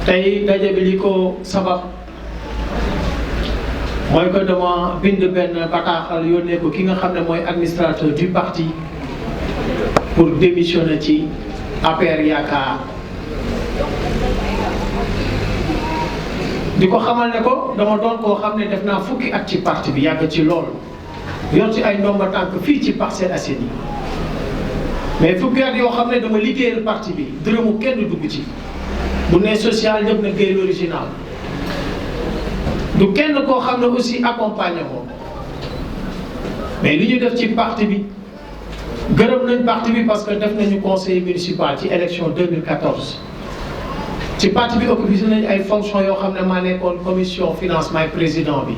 tey daje bi li ko sabab mooy que dama bind benn bataaxal yónnee ko ki nga xam ne mooy administrateur du parti pour démissionner ci APR Yaakaar di ko xamal ne ko dama doon koo xam ne def naa fukki at ci parti bi yàgg ci lool yor ci ay ndomba tànk fii ci Parcelles Assainies mais fukki at yoo xam ne dama liggéeyal parti bi dërëmu kenn dugg ci bu ne social ñëpp na géey l'original du kenn koo xam ne aussi accompagné ko mais li ñu def ci parti bi gërëm nañ parti bi parce que def nañu conseil municipal ci élection 2014 ci parti bi occupé nañu ay fonctions yoo xam ne maa nekkoon commission financement président bi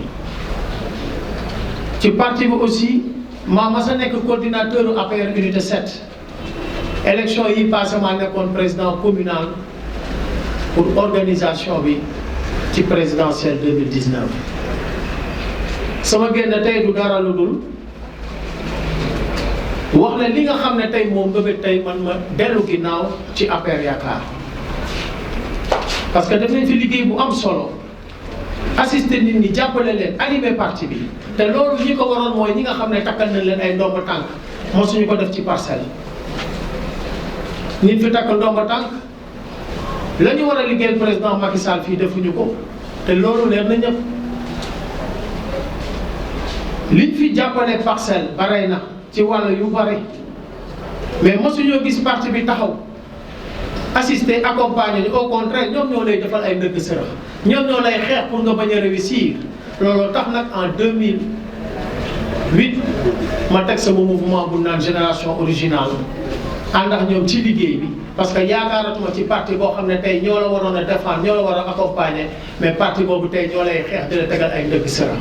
ci parti bi aussi maa mas a nekk coordinateur APR unité 7 élection yi passé maa nekkoon président communal pour organisation bi ci présidentielle 2019 sama génn tey du dara lu dul wax ne li nga xam ne tey moom bëgg tey man ma dellu ginnaaw ci APR Yaakaar parce que def nañ fi liggéey bu am solo assister nit ñi jàppale leen animer parti bi te loolu ñi ko waroon mooy ñi nga xam ne takkal nañ leen ay ndomba tànk mosuñu ko def ci parcelle nit fi takk ndomba tànk la ñu war a liggéeyal président Macky Sall fii defuñu ko te loolu leer na ñëpp liñ fi jàppale parcelle bare na ci wàll yu bare mais mosuñoo gis parti bi taxaw assister accompagner au contraire ñoom ñoo lay defal ay ndëgg sërëx ñoom ñoo lay xeex pour nga bañ a réussir looloo tax nag en 2008 ma teg sama mouvement bu naan génération originale ànd ak ñoom ci liggéey bi parce que yaakaaratuma ci parti boo xam ne tey ñoo la waroon a défendre ñoo la war a accompagner mais parti boobu tey ñoo lay xeex di la tegal ay ndëgg sërëx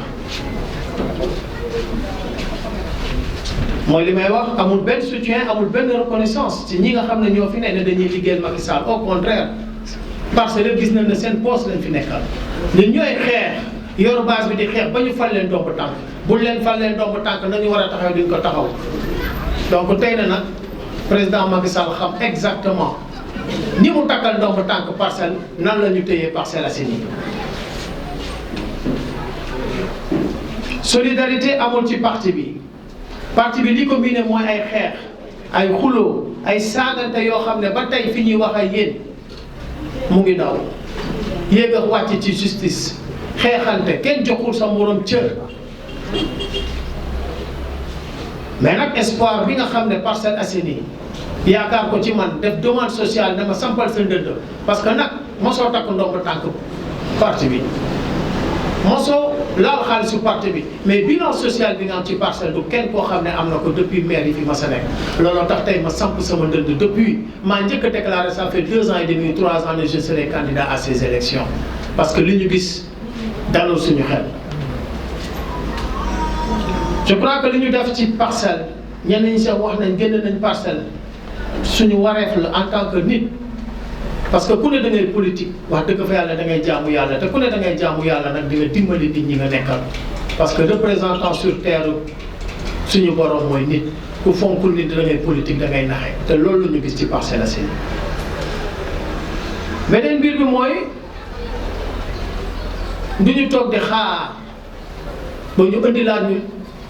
mooy li may wax amul benn soutien amul benn reconnaissance ci ñi nga xam ne ñoo fi ne dañuy liggéeyal Macky Sall au contraire parce que gis nañ ne seen poste lañ fi nekkal ñun ñooy xeex yor base bi di xeex ba ñu fal leen ndomb tànk buñ leen fal leen ndomb tànk nañu war a taxaw duñ ko taxaw donc tey na nag président Macky Sall xam exactement ni mu takkal ndomb tànk parcelle nan la ñu téyee Parcelles Assainies solidarité amul ci parti bi li ko miine mooy ay xeex ay xuloo ay saagante yoo xam ne ba tey fi ñuy wax ak yéen mu ngi daw yéeg a wàcc ci justice xeexante kenn joxul sa morom cër mais nag espoir bi nga xam ne Parcelles Assainies yaakaar ko ci man def demande sociale dama sampal sa ndënd parce que nag mosoo takk ndomb tànk parti bi mosoo laal xaalisu parti bi mais bilan social bi nga am ci parcelle du kenn koo xam ne am na ko depuis maire yi fi ma sa nekk looloo tax tey ma samp sama ndënd depuis maa njëkk a déclaré ça fait 2 ans et demi 3 ans ne je serai candidat à ces élections parce que li ñu gis daloo suñu xel je crois que li ñu def ci parcelle ñenn ñi sax wax nañ génn nañ parcelle suñu wareef la en tant que nit parce que ku ne da ngay politique wax dëgg fa yàlla da ngay jaamu yàlla te ku ne da ngay jaamu yàlla nag di nga dimbali nit ñi nga nekkal parce que représentant sur terre suñu borom mooy nit ku fonkul nit da ngay politique da ngay naxe te loolu la ñu gis ci Parcelles Assainies beneen mbir bi mooy du ñu toog di xaar ba ñu indilaat ñu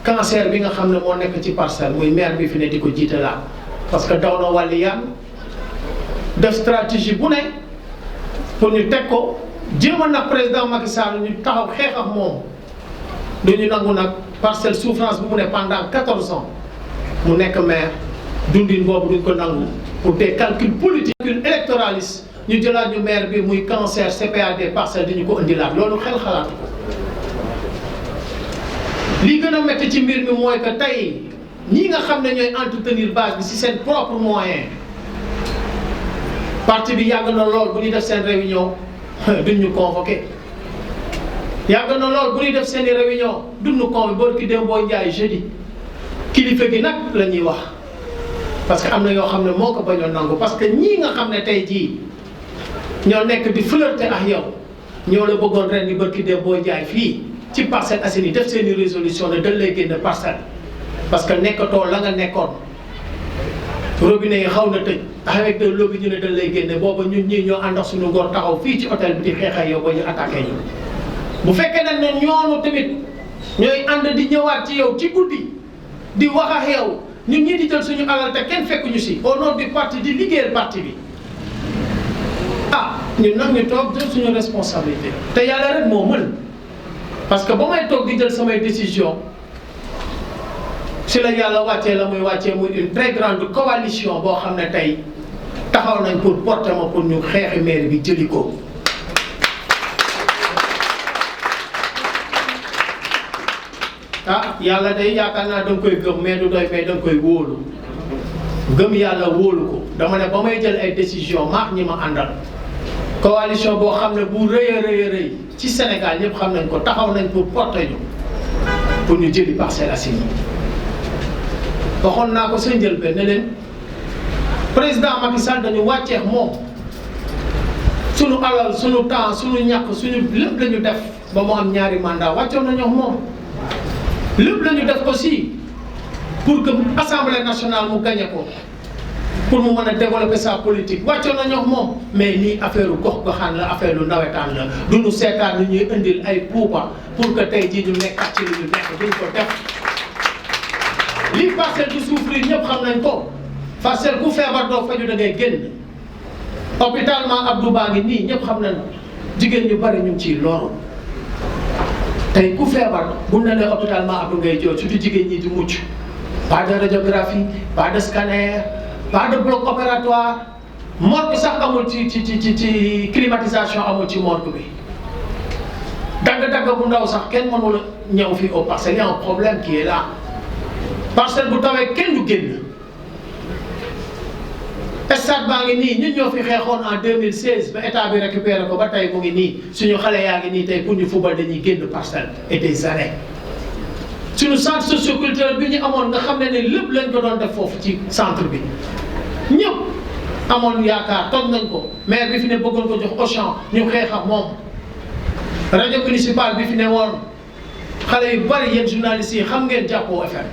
cancer bi nga xam ne moo nekk ci parcelle muy maire bi fi ne di ko jiitalaat parce que daw na wàlli yaan def stratégie bu ne pour ñu teg ko jéem a nag président Macky Sall ñu taxaw xeex ak moom duñu nangu nag parcelle souffrance bu mu ne pendant 14 ans mu nekk maire dundin boobu duñ ko nangu pour des calculs politiques calcul électoraliste ñu jëlaat ñu maire bi muy cancer CPAD parcelle di ñu ko indilaat loolu xel xalaat ko li gën a métti ci mbir mi mooy que tey ñi nga xam ne ñooy entretenir base bi ci seen propre moyen parti bi yàgg na lool bu ñuy def seen réunion duñ ñu convoqué yàgg na lool bu ñuy def seen i réunion duñ ñu convoqué ba ki dem booy njaay jeudi kilifa gi nag la ñuy wax parce que am na yoo xam ne moo ko bañoon nangu parce que ñii nga xam ne tey jii ñoo nekk di flirter ak yow ñoo la bëggoon ren di barki dem booy njaay fii ci Parcelles Assainies def seen i résolution ne dañ lay génn parcelle parce que nekkatoo la nga nekkoon robinet yi xaw na tëj avec de lobby ñu ne dañ lay génne booba ñun ñii ñoo ànd ak suñu góor taxaw fii ci hôtel bi di xeex ak yow ba ñu attaqué ñu. bu fekkee nag ne ñoonu tamit ñooy ànd di ñëwaat ci yow ci guddi di wax ak yow ñun ñii di jël suñu alal te kenn fekk ñu si au nom du parti di liggéeyal parti bi ñun nag ñu toog jël suñu responsabilité te yàlla rek moo mën parce que ba may toog di jël samay décision si la yàlla wàccee la muy wàccee muy une très grande coalition boo xam ne tey taxaw nañ pour porter ma pour ñu xeexi maire bi jëli ko. yàlla day yaakaar naa da nga koy gëm mais du doy mais da nga koy wóolu gëm yàlla wóolu ko dama ne ba may jël ay décision maax ñi ma àndal coalition boo xam ne bu rëy a rëy ci Sénégal ñëpp xam nañ ko taxaw nañ pour porter ñu pour ñu jëli Parcelles Assainies waxoon naa ko sa njëlbeen ne leen président Macky Sall dañu wàcceex moom sunu alal sunu temps sunu ñàkk suñu lépp la ñu def ba mu am ñaari mandat wàccoon nañu moom lépp la ñu def aussi pour que assemblée nationale mu gagné ko pour mu mën a développer sa politique wàccoon nañu moom mais lii affaire gox-goxaan la affaire lu nawetaan la du ñu seetaan ni ñuy indil ay puuba pour que tey jii ñu nekkat ci li ñu nekk duñ ko def. lii Parcelles du souffrir ñëpp xam nañ ko Parcelles ku feebar doo faju da ngay génn hôpital Ma Abdou baa ngi nii ñëpp xam nañ jigéen ñu bari ñu ngi ciy loru tey ku feebar bu ne lee hôpital Ma Abdou ngay jooy surtout jigéen ñi di mucc pas de radiographie pas de scanner pas de bloc opératoire morgue bi sax amul ci climatisation amul ci morgue bi dagg-dagg bu ndaw sax kenn mënul a ñëw fii au Parcelles y a un problème qui est là. Parcelles bu tawee kenn du génn stade baa ngi nii ñun ñoo fi xeexoon en 2016 ba état bi récupéré ko ba tey mu ngi nii suñu xale yaa ngi nii tey pour ñu fubal dañuy génn Parcelles et des années suñu centre socioculturel bi ñu amoon nga xam ne lépp lañ ko doon def foofu ci centre bi ñëpp amoon yaakaar toj nañ ko maire bi fi ne bëggoon ko jox Auchan ñu xeex ak moom rajo municipal bi fi ne woon xale yu bari yéen journalistes yi xam ngeen Jàppoo FM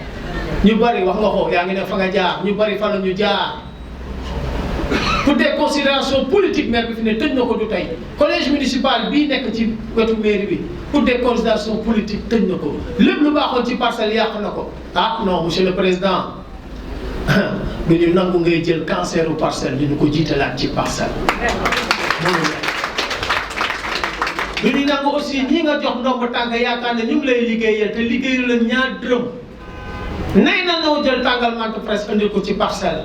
ñu bari wax nga ko yaa ngi ne fa nga jaar ñu bari fa la ñu jaar pour des considérations politiques maire bi fi ne tëj na ko du tey collège municipal bii nekk ci wetu mairie bi pour des considérations politiques tëj na ko lépp lu baaxoon ci Parcelles yàq na ko non monsieur le président du ñu nangu ngay jël cancer u Parcelles di ñu ko jiitalaat ci Parcelles du ñu nangu aussi ñi nga jox ndomb tànk yaakaar ne ñu ngi lay liggéeyal te liggéeyu la ñaar dërëm nay na ñoo jël tàngal mante presse andil ko ci Parcelles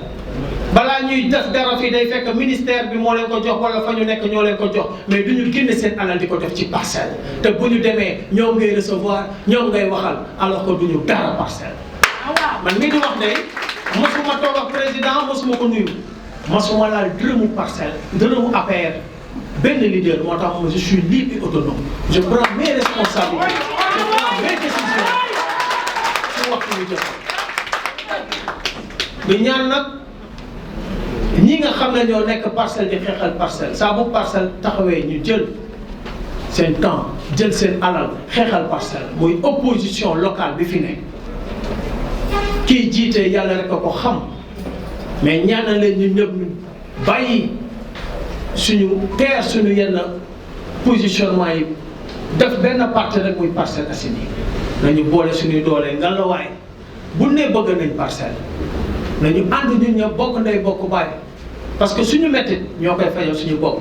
balaa ñuy def dara fii day fekk ministère bi moo leen ko jox wala fa ñu nekk ñoo leen ko jox mais du ñu génne seen alal di ko def ci Parcelles te bu ñu demee ñoom ngay recevoir ñoom ngay waxal alors que du ñu dara Parcelles. man mii di wax ne mosuma toog ak président mosuma ko nuyu mosuma laal dërëmu Parcelles dërëmu APR benn leader moo tax je suis libre et autonome je prends mes responsabilités je prends mes décisions su waxtu bi jot di ñaan nag ñi nga xam ne ñoo nekk Parcelles di xeexal Parcelles saa bu Parcelles taxawee ñu jël seen temps jël seen alal xeexal Parcelles muy opposition locale bi fi nekk kii jiite yàlla rek a ko xam mais ñaanal leen ñu ñëpp ñu bàyyi suñu teer suñu yenn positionnement yi def benn parti rek muy Parcelles Assainies nañu boole suñuy doole ngalawaay bu ne bëgg nañ Parcelles nañu ànd ñun ñëpp bokk ndey bokk baay parce que suñu mettit ñoo koy fajal suñu bopp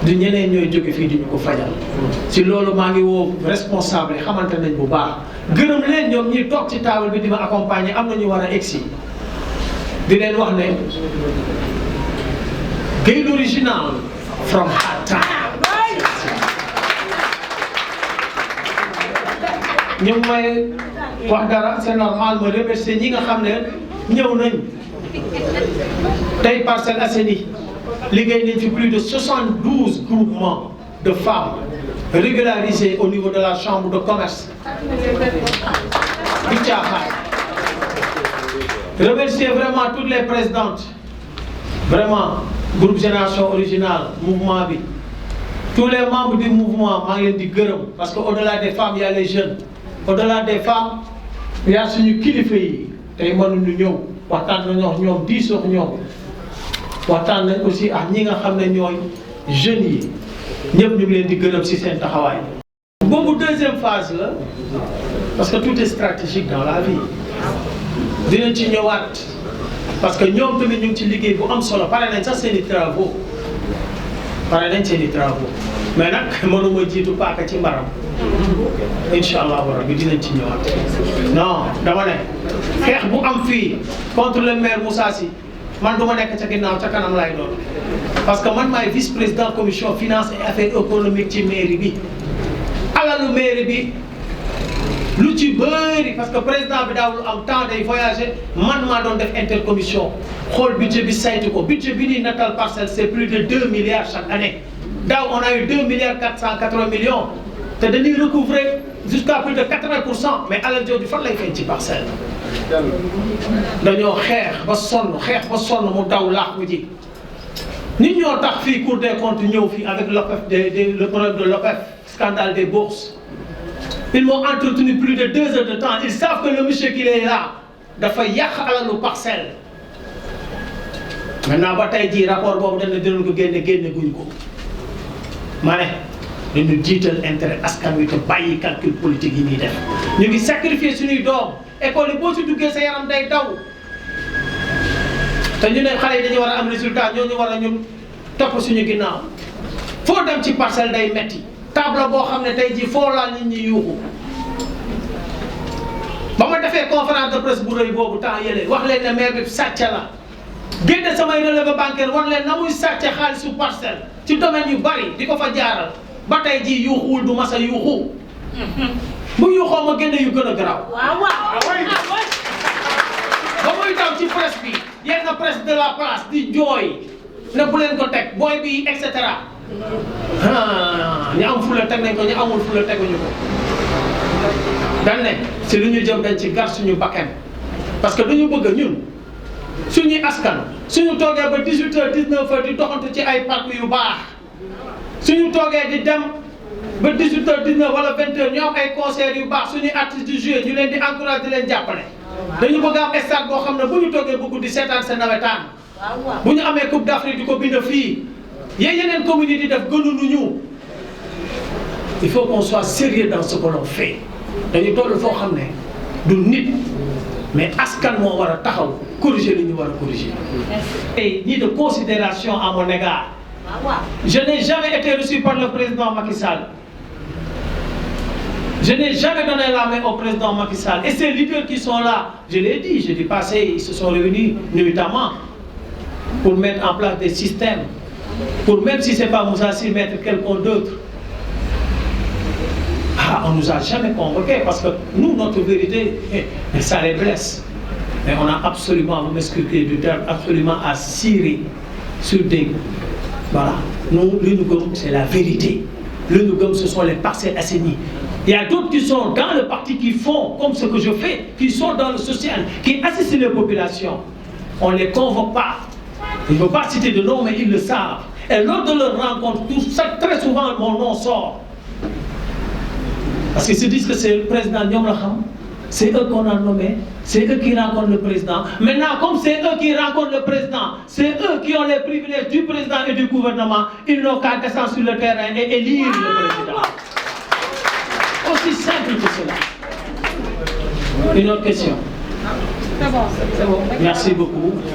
du ñeneen ñooy jóge fii di ñu ko fajal si loolu maa ngi woo responsable yi xamante nañ bu baax gërëm leen ñoom ñi toog ci table bi di ma accompagner am na ñu war a egsi di leen wax ne Gueye l'original from hard time ñu may wax dara c'est normal ma remercier ñi nga xam ne ñëw nañ tey Parcelles Assainies liggéey nañ fi plus de 72 groupements de femmes régularisés au niveau de la chambre de commerce du caaxaan remercier vraiment toutes les présidentes vraiment groupe Génération Originale mouvement bi tous les membres du mouvement maa ngi leen di gërëm parce que au-delà des femmes il y a les jeunes au-delà des femmes il y a suñu kilifa yi tey mënuñu ñëw waxtaan nañoo ak ñoom diisoo ak ñoom waxtaan nañ aussi ak ñi nga xam ne ñooy jeunes yi ñëpp ñu ngi leen di gërëm ci seen taxawaay. boobu deuxième phase la parce que tout est stratégique dans la vie dinañ ci ñëwaat parce que ñoom tamit ñu ngi ci liggéey bu am solo pare nañ sax seen i travaux mais nag mënuma jiitu paaka ci mbaram incha allahu rabbi dinañ ci ñëwaat. non dama ne xeex bu am fii contre le maire Moussa Sy man du ma nekk ca ginnaaw ca kanam laay doon parce que man maay vice président commission finance et affaires économiques ci mairie bi. alalu mairie bi lu ci bëri parce que président bi daawul am temps day voyager man maa doon def intercommission xool budget bi saytu ko budget bi nii natal parcelle c'est plus de 2 milliards chaque année daaw on a eu 2 milliards 480 millions te dañuy recouvrer jusqu'à plus de 80% mais alal jooju fan lay feeñ ci parcelle. dañoo xeex ba sonn mu daw laax ji nit ñoo tax fii Cour des comptes ñëw fii avec l'OPEF le problème de l'OPEF scandale des bourses. Ils m'ont entretenu plus de 2 heures de temps. Ils savent que le monsieur qui est là dafa yàq alalu parcelle. Maintenant ba tey jii rapport boobu dinañ ko génne guñ ko ma ne dañu jiital intérêt askan wi te bàyyi calcul politique yi ñuy def. ñu ngi sacrifier suñuy doom école yi boo si duggee sa yaram day daw te ñu ne xale yi dañu war a am résultat ñooñu war a ñun topp suñu ginnaaw foo dem ci parcelle day metti table boo xam ne tey jii foo laal nit ñi yuuxu ba ma defee conférence de presse bu rëy boobu temps yële wax leen ne maire bi sàcc la génne samay relevé bancaire war leen na muy sàcce xaalisu parcelle ci domaine yu bari di ko fa jaaral ba tey jii yuuxuwul du masa yuuxu bu yuuxoo ma génne yu gën a garaaw. ba muy daw ci presse bi yenn presse de la place di jooy ne bu leen ko teg booy bi et cetera. ñu am fula teg nañ ko ñu amul fula teguñu ko dañ ne si lu ñu jëm dañ ci gar suñu bakkan parce que dañu bëgg ñun suñuy askan suñu toogee ba 18h 19h di doxantu ci ay parc yu baax suñu toogee di dem ba 18h 19 wala 20h ñu am ay concert yu baax suñuy artistes di jouer ñu leen di encourager di leen jàppale dañu bëgg am stade boo xam ne bu ñu toogee bëgg di seetaan sa nawetaan bu ñu amee Coupe d'Afrique di ko bind fii yeneen communes di def gënuñu ñu il faut qu'on soit sérieux dans ce que l'on fait dañu toll foo xam ne du nit mais askan moo war a taxaw corriger li ñu war a corriger. et ni de considération à mon égard. Je n'ai jamais été reçu par le président Macky Sall. Je n'ai jamais donné la main au président Macky Sall et ces leaders qui sont là je l'ai dit jeudi passé ils se sont réunis nuitamment pour mettre en place des systèmes. Pour même si c'est pas Moussa Sy mettre quelqu'un d'autre. On nous a jamais convoqués parce que nous notre vérité ça les blesse. Mais on a absolument, vous m'excusez du terme, absolument à cirer sur des voilà. Nous li ñu gëm c'est la vérité. Li ñu gëm ce sont les Parcelles Assainies. Il y a d'autres qui sont dans le parti qui font comme ce que je fais, qui sont dans le social, qui assistent les populations. On les convoque pas. Je ne veux pas citer de nom, mais ils le savent. Et lors de leur rencontre, tout ça, très souvent, mon nom sort. Parce qu'ils se disent que c'est le président Nyom Laham, c'est eux qu'on a nommé, c'est eux qui rencontrent le président. Maintenant, comme c'est eux qui rencontrent le président, c'est eux qui ont les privilèges du président et du gouvernement, ils n'ont qu'à descendre sur le terrain et élire le président. Aussi simple que cela. Une autre question. C'est bon. Merci beaucoup.